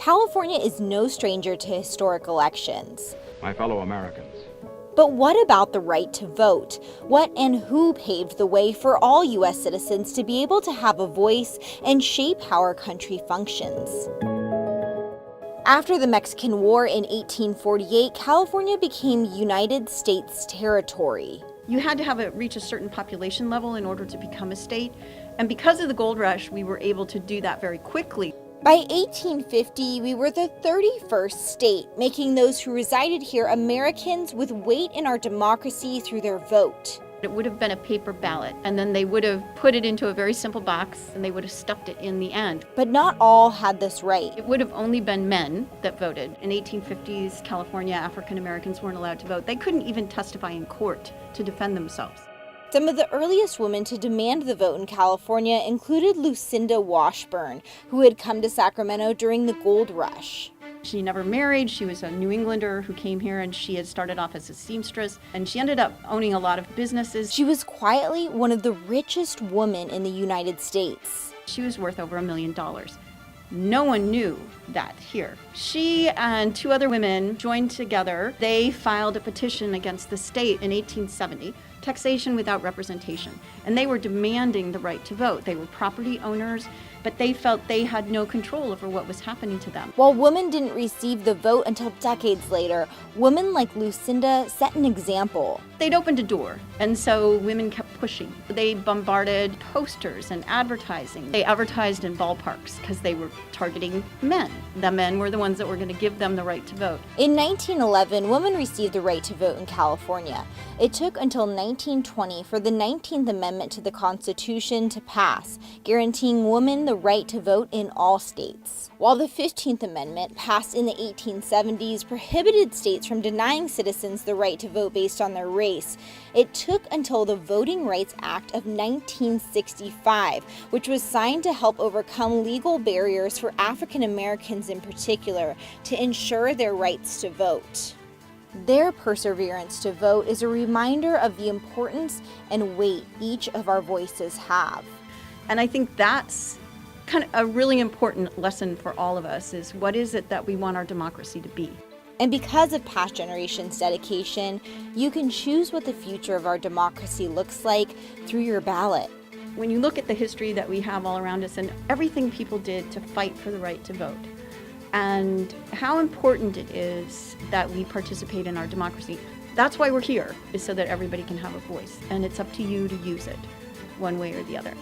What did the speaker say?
California is no stranger to historic elections. My fellow Americans, But what about the right to vote? What and who paved the way for all U.S. citizens to be able to have a voice and shape how our country functions? After the Mexican War in 1848, California became United States territory. You had to have it reach a certain population level in order to become a state. And because of the gold rush, we were able to do that very quickly. By 1850, we were the 31st state, making those who resided here Americans with weight in our democracy through their vote. It would have been a paper ballot, and then they would have put it into a very simple box, and they would have stuffed it in the end. But not all had this right. It would have only been men that voted. In 1850s, California, African Americans weren't allowed to vote. They couldn't even testify in court to defend themselves. Some of the earliest women to demand the vote in California included Lucinda Washburn, who had come to Sacramento during the gold rush. She never married. She was a New Englander who came here, and she had started off as a seamstress, and she ended up owning a lot of businesses. She was quietly one of the richest women in the United States. She was worth over $1 million. No one knew that here. She and two other women joined together. They filed a petition against the state in 1870, taxation without representation, and they were demanding the right to vote. They were property owners, but they felt they had no control over what was happening to them. While women didn't receive the vote until decades later, women like Lucinda set an example. They'd opened a door, and so women kept pushing. They bombarded posters and advertising. They advertised in ballparks because they were targeting men. The men were the ones that were going to give them the right to vote. In 1911, women received the right to vote in California. It took until 1920 for the 19th Amendment to the Constitution to pass, guaranteeing women the right to vote in all states. While the 15th Amendment, passed in the 1870s, prohibited states from denying citizens the right to vote based on their race, it took until the Voting Rights Act of 1965, which was signed to help overcome legal barriers for African Americans in particular, to ensure their rights to vote. Their perseverance to vote is a reminder of the importance and weight each of our voices have. And I think that's kind of a really important lesson for all of us, is what is it that we want our democracy to be? And because of past generations' dedication, you can choose what the future of our democracy looks like through your ballot. When you look at the history that we have all around us and everything people did to fight for the right to vote, and how important it is that we participate in our democracy, that's why we're here, is so that everybody can have a voice. And it's up to you to use it one way or the other.